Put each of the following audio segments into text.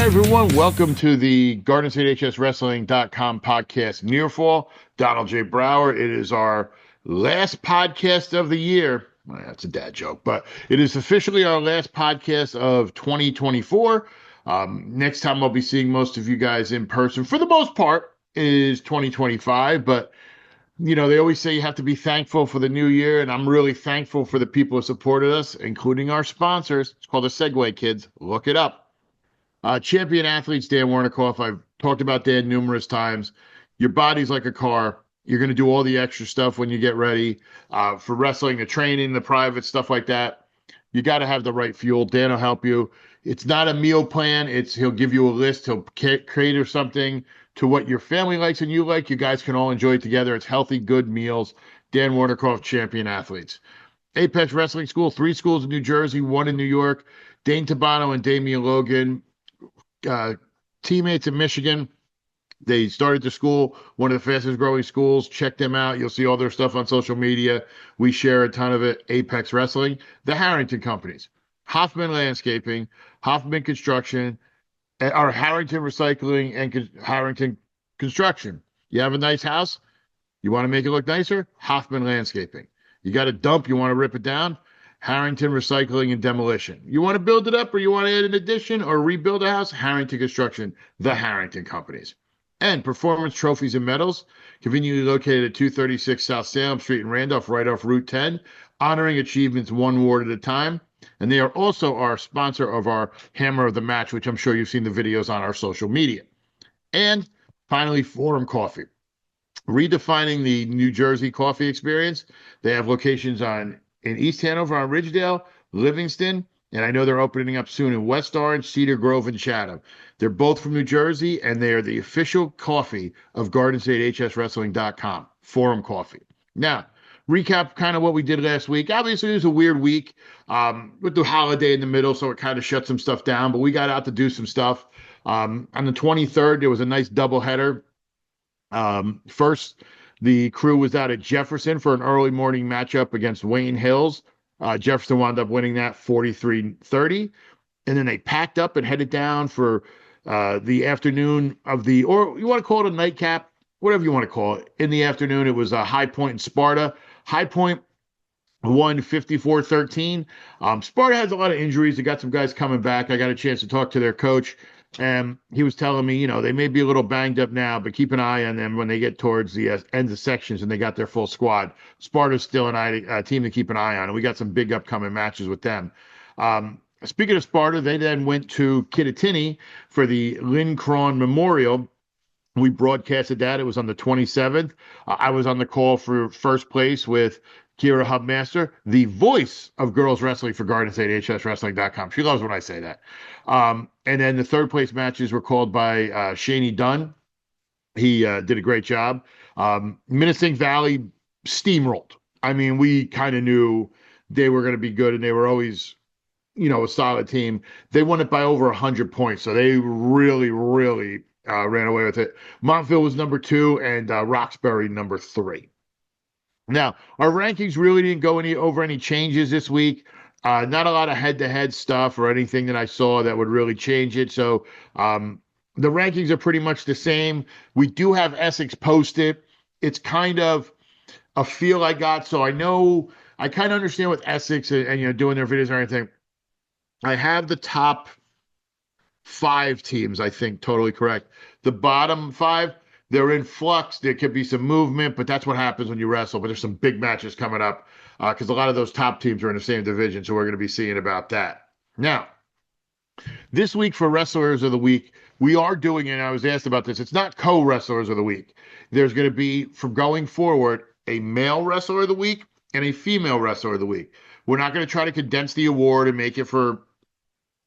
Everyone, welcome to the GardenStateHSWrestling.com podcast Nearfall. Donald J. Brower. It is our last podcast of the year. Well, that's a dad joke, but it is officially our last podcast of 2024. Next time I'll be seeing most of you guys in person, for the most part, is 2025. But, you know, they always say you have to be thankful for the new year, and I'm really thankful for the people who supported us, including our sponsors. It's called the Segway Kids. Look it up. Champion athletes, Dan Warnikoff. I've talked about Dan numerous times. Your body's like a car. You're going to do all the extra stuff when you get ready for wrestling, the training, the private stuff like that. You got to have the right fuel. Dan will help you. It's not a meal plan. He'll give you a list. He'll cater something to what your family likes and you like. You guys can all enjoy it together. It's healthy, good meals. Dan Warnikoff, Champion Athletes. Apex Wrestling School, 3 schools in New Jersey, 1 in New York. Dane Tabano and Damian Logan, teammates in Michigan. They started the school, one of the fastest growing schools. Check them out. You'll see all their stuff on social media. We share a ton of it. Apex Wrestling. The Harrington Companies. Hoffman Landscaping, Hoffman Construction, or Harrington Recycling and Harrington Construction. You have a nice house? You want to make it look nicer? Hoffman Landscaping. You got a dump, you want to rip it down? Harrington Recycling and Demolition. You want to build it up or you want to add an addition or rebuild a house? Harrington Construction, the Harrington Companies. And Performance Trophies and Medals, conveniently located at 236 South Salem Street in Randolph, right off Route 10, honoring achievements one award at a time. And they are also our sponsor of our Hammer of the Match, which I'm sure you've seen the videos on our social media. And finally, Forum Coffee. Redefining the New Jersey coffee experience. They have locations in East Hanover on Ridgedale, Livingston, and I know they're opening up soon in West Orange, Cedar Grove, and Chatham. They're both from New Jersey, and they are the official coffee of GardenStateHSWrestling.com, Forum Coffee. Now, recap kind of what we did last week. Obviously, it was a weird week with the holiday in the middle, so it kind of shut some stuff down, but we got out to do some stuff. On the 23rd, there was a nice doubleheader. First, the crew was out at Jefferson for an early morning matchup against Wayne Hills. Jefferson wound up winning that 43-30. And then they packed up and headed down for the afternoon of the, or you want to call it a nightcap, whatever you want to call it. In the afternoon, it was a High Point in Sparta. High Point won 54-13. Sparta has a lot of injuries. They got some guys coming back. I got a chance to talk to their coach. And he was telling me, you know, they may be a little banged up now, but keep an eye on them when they get towards the end of sections and they got their full squad. Sparta's still a team to keep an eye on, and we got some big upcoming matches with them. Speaking of Sparta, they then went to Kittatinny for the Lynn Cron Memorial. We broadcasted that. It was on the 27th. I was on the call for first place with Kira Hubmaster, the voice of girls wrestling for GardenStateHSWrestling.com. She loves when I say that. And then the third place matches were called by Shaney Dunn. He did a great job. Minisink Valley steamrolled. I mean, we kind of knew they were going to be good, and they were always, you know, a solid team. They won it by over 100 points, so they really, really ran away with it. Montville was number 2, and Roxbury number 3. Now, our rankings really didn't go over any changes this week. Not a lot of head-to-head stuff or anything that I saw that would really change it. So the rankings are pretty much the same. We do have Essex posted. It's kind of a feel I got. So I know I kind of understand with Essex and you know, doing their videos and everything. I have the top 5 teams, I think, totally correct. The bottom 5, they're in flux. There could be some movement, but that's what happens when you wrestle. But there's some big matches coming up because a lot of those top teams are in the same division, so we're going to be seeing about that. Now, this week for Wrestlers of the Week, we are doing, and I was asked about this, it's not co-Wrestlers of the Week. There's going to be, from going forward, a male Wrestler of the Week and a female Wrestler of the Week. We're not going to try to condense the award and make it for,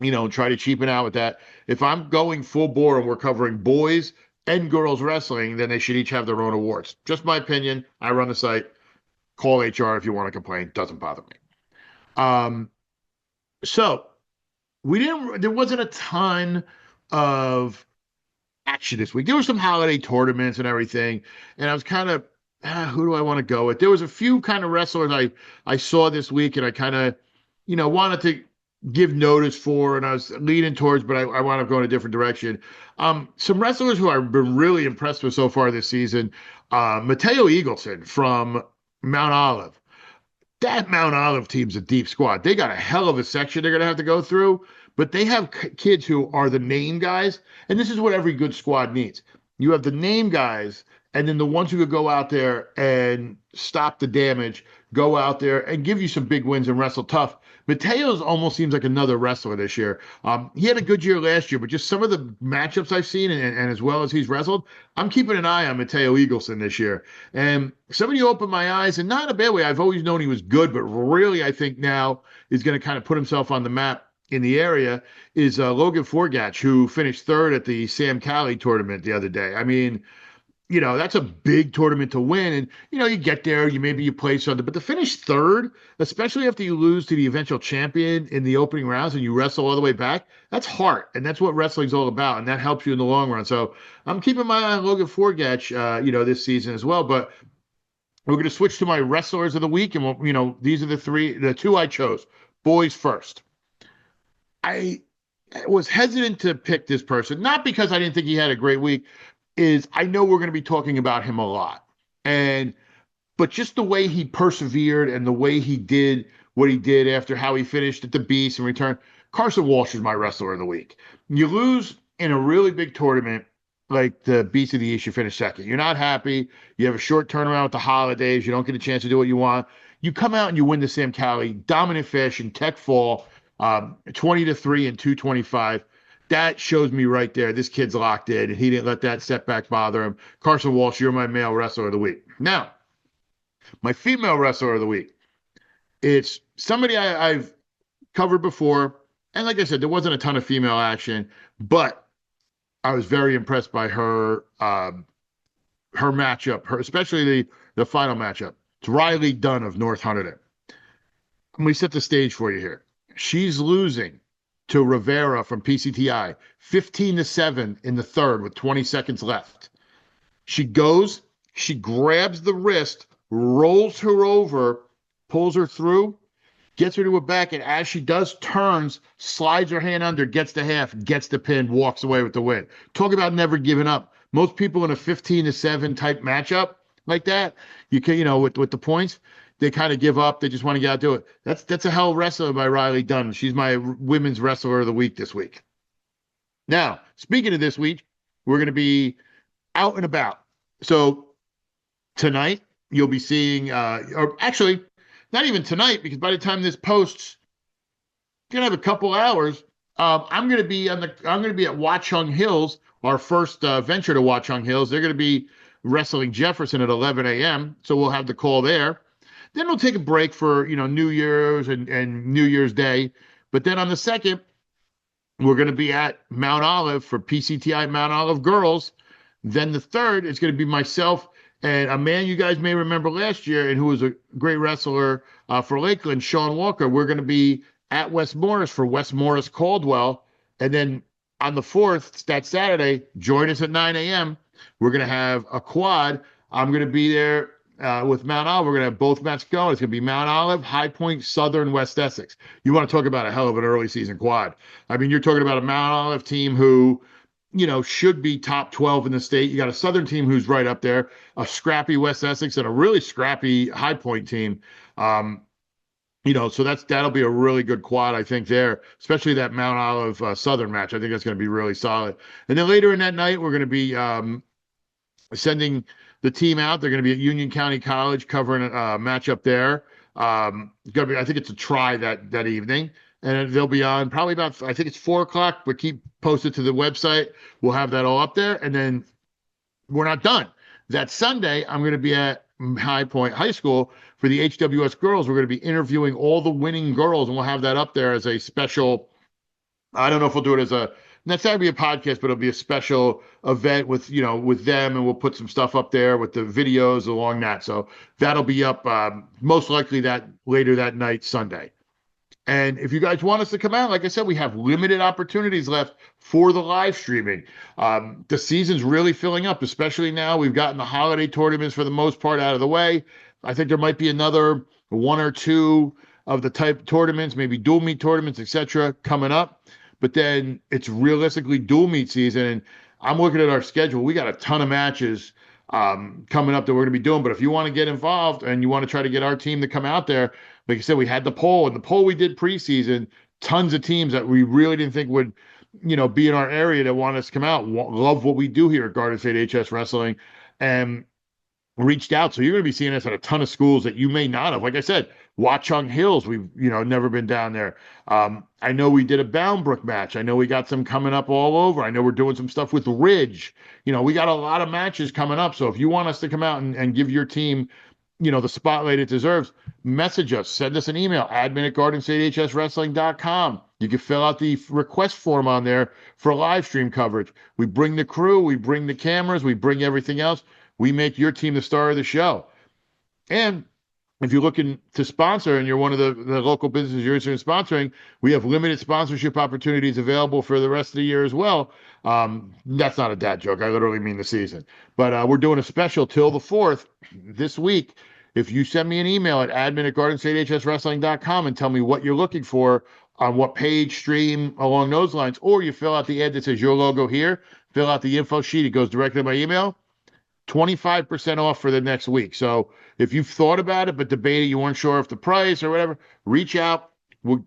you know, try to cheapen out with that. If I'm going full bore and we're covering boys and girls wrestling, then they should each have their own awards. Just my opinion. I run the site. Call HR if you want to complain. Doesn't bother me. So there wasn't a ton of action this week. There were some holiday tournaments and everything, and I was kind of, who do I want to go with? There was a few kind of wrestlers I saw this week, and I kind of, you know, wanted to give notice for, and I was leaning towards, but I wound up going a different direction. Some wrestlers who I've been really impressed with so far this season, Mateo Eagleson from Mount Olive. That Mount Olive team's a deep squad. They got a hell of a section they're going to have to go through, but they have kids who are the name guys, and this is what every good squad needs. You have the name guys, and then the ones who could go out there and stop the damage, go out there and give you some big wins and wrestle tough. Mateo's almost seems like another wrestler this year. He had a good year last year, but just some of the matchups I've seen and as well as he's wrestled, I'm keeping an eye on Mateo Eagleson this year. And somebody opened my eyes, and not in a bad way. I've always known he was good, but really I think now is going to kind of put himself on the map in the area is Logan Forgatch, who finished third at the Sam Cali tournament the other day. I mean, that's a big tournament to win. And, you get there, you play something, but to finish third, especially after you lose to the eventual champion in the opening rounds and you wrestle all the way back, that's heart. And that's what wrestling's all about. And that helps you in the long run. So I'm keeping my eye on Logan Forgatch, this season as well. But we're going to switch to my wrestlers of the week. And, these are the two I chose. Boys first. I was hesitant to pick this person, not because I didn't think he had a great week, is I know we're going to be talking about him a lot. But just the way he persevered and the way he did what he did after how he finished at the Beast and returned, Carson Walsh is my wrestler of the week. You lose in a really big tournament like the Beast of the East, you finish second. You're not happy. You have a short turnaround with the holidays. You don't get a chance to do what you want. You come out and you win the Sam Cali, dominant fashion, tech fall, 20-3 and 225. That shows me right there, this kid's locked in, and he didn't let that setback bother him. Carson Walsh, you're my male wrestler of the week. Now, my female wrestler of the week. It's somebody I've covered before, and like I said, there wasn't a ton of female action, but I was very impressed by her matchup, especially the final matchup. It's Riley Dunn of North Hunterdon. Let me set the stage for you here. She's losing to Rivera from PCTI, 15-7 in the third with 20 seconds left. She goes, she grabs the wrist, rolls her over, pulls her through, gets her to her back, and as she does, turns, slides her hand under, gets the half, gets the pin, walks away with the win. Talk about never giving up. Most people in a 15-7 type matchup like that, you can, with the points, they kind of give up. They just want to get out to it. That's a hell wrestler by Riley Dunn. She's my women's wrestler of the week this week. Now, speaking of this week, we're going to be out and about. So tonight, you'll be seeing, or actually, not even tonight, because by the time this posts, you're gonna have a couple hours. I'm gonna be at Watchung Hills, our first venture to Watchung Hills. They're gonna be wrestling Jefferson at 11 a.m. So we'll have the call there. Then we'll take a break for New Year's and New Year's Day. But then on the second, we're gonna be at Mount Olive for PCTI Mount Olive girls. Then the third is gonna be myself and a man you guys may remember last year and who was a great wrestler for Lakeland, Sean Walker. We're going to be at West Morris for West Morris Caldwell. And then on the 4th, that Saturday, join us at 9 a.m. We're going to have a quad. I'm going to be there with Mount Olive. We're going to have both matches going. It's going to be Mount Olive, High Point, Southern, West Essex. You want to talk about a hell of an early season quad. I mean, you're talking about a Mount Olive team who should be top 12 in the state. You got a Southern team who's right up there, a scrappy West Essex, and a really scrappy High Point team. So that'll be a really good quad, I think, there, especially that Mount Olive Southern match. I think that's going to be really solid. And then later in that night, we're going to be sending the team out. They're going to be at Union County College covering a match up there. I think it's a try that evening. And they'll be on probably about, I think it's 4:00, but keep posted to the website. We'll have that all up there. And then we're not done. That Sunday, I'm going to be at High Point High School for the HWS girls. We're going to be interviewing all the winning girls, and we'll have that up there as a special, I don't know if we'll do it as that's not going to be a podcast, but it'll be a special event with them, and we'll put some stuff up there with the videos along that. So that'll be up most likely later that night, Sunday. And if you guys want us to come out, like I said, we have limited opportunities left for the live streaming. The season's really filling up, especially now. We've gotten the holiday tournaments for the most part out of the way. I think there might be another one or two of the type tournaments, maybe dual meet tournaments, etc., coming up. But then it's realistically dual meet season, and I'm looking at our schedule. We got a ton of matches coming up that we're going to be doing. But if you want to get involved and you want to try to get our team to come out there, like I said, we had the poll, and the poll we did preseason, tons of teams that we really didn't think would, be in our area that want us to come out, love what we do here at Garden State HS Wrestling, and reached out. So you're going to be seeing us at a ton of schools that you may not have. Like I said, Watchung Hills, we've never been down there. I know we did a Bound Brook match. I know we got some coming up all over. I know we're doing some stuff with Ridge. We got a lot of matches coming up. So if you want us to come out and give your team, the spotlight it deserves, message us, send us an email, admin@GardenStateHSWrestling.com. You can fill out the request form on there for live stream coverage. We bring the crew, we bring the cameras, we bring everything else. We make your team the star of the show. And if you're looking to sponsor and you're one of the local businesses you're interested in sponsoring, we have limited sponsorship opportunities available for the rest of the year as well. That's not a dad joke. I literally mean the season. But we're doing a special till the 4th this week. If you send me an email at admin@GardenStateHSWrestling.com and tell me what you're looking for on what page, stream, along those lines, or you fill out the ad that says your logo here, fill out the info sheet, it goes directly to my email, 25% off for the next week. So if you've thought about it but debated, you weren't sure if the price or whatever, reach out.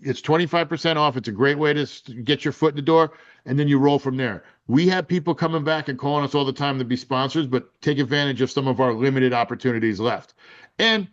It's 25% off. It's a great way to get your foot in the door, and then you roll from there. We have people coming back and calling us all the time to be sponsors, but take advantage of some of our limited opportunities left. And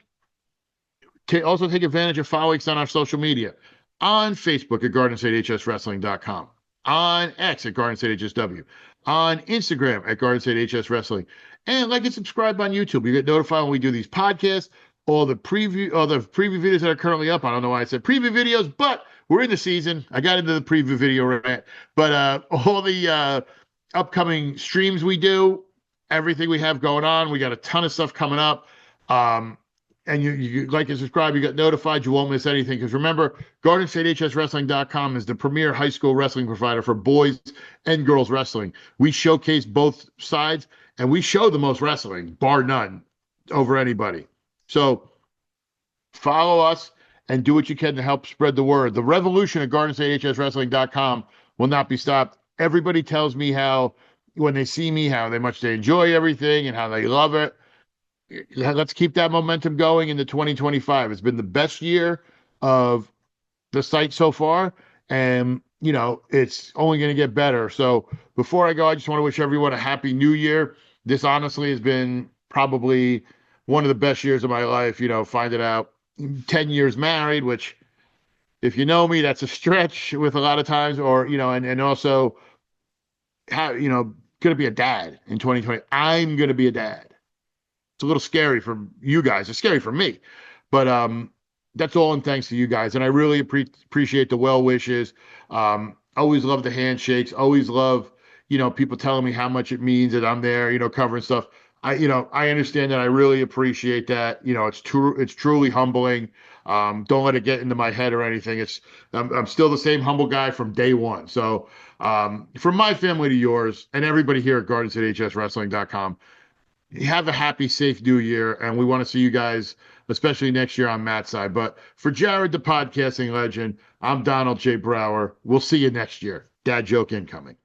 also take advantage of following us on our social media. On Facebook at GardenStateHSWrestling.com. On X at GardenStateHSW. On Instagram at GardenStateHSWrestling. And like and subscribe on YouTube. You get notified when we do these podcasts, all the preview videos that are currently up. I don't know why I said preview videos, but we're in the season. I got into the preview video right. But all the upcoming streams we do, everything we have going on, we got a ton of stuff coming up. And you like and subscribe, you get notified, you won't miss anything. Because remember, GardenStateHSWrestling.com is the premier high school wrestling provider for boys and girls wrestling. We showcase both sides, and we show the most wrestling, bar none, over anybody. So follow us and do what you can to help spread the word. The revolution at GardenStateHSWrestling.com will not be stopped. Everybody tells me how, when they see me, how much they enjoy everything and how they love it. Let's keep that momentum going into 2025. It's been the best year of the site so far, and it's only going to get better. So before I go, I just want to wish everyone a happy new year. This honestly has been probably one of the best years of my life. Find it out. 10 years married, which, if you know me, that's a stretch with a lot of times, or and also how going to be a dad in 2020. I'm going to be a dad. It's a little scary for you guys. It's scary for me, but that's all in thanks to you guys. And I really appreciate the well wishes. Always love the handshakes. Always love, people telling me how much it means that I'm there, covering stuff. I understand that. I really appreciate that. It's truly humbling. Don't let it get into my head or anything. I'm still the same humble guy from day one. So from my family to yours and everybody here at GardenStateHSWrestling.com, have a happy, safe new year, and we want to see you guys, especially next year, on Matt's side. But for Jared, the podcasting legend, I'm Donald J. Brower. We'll see you next year. Dad joke incoming.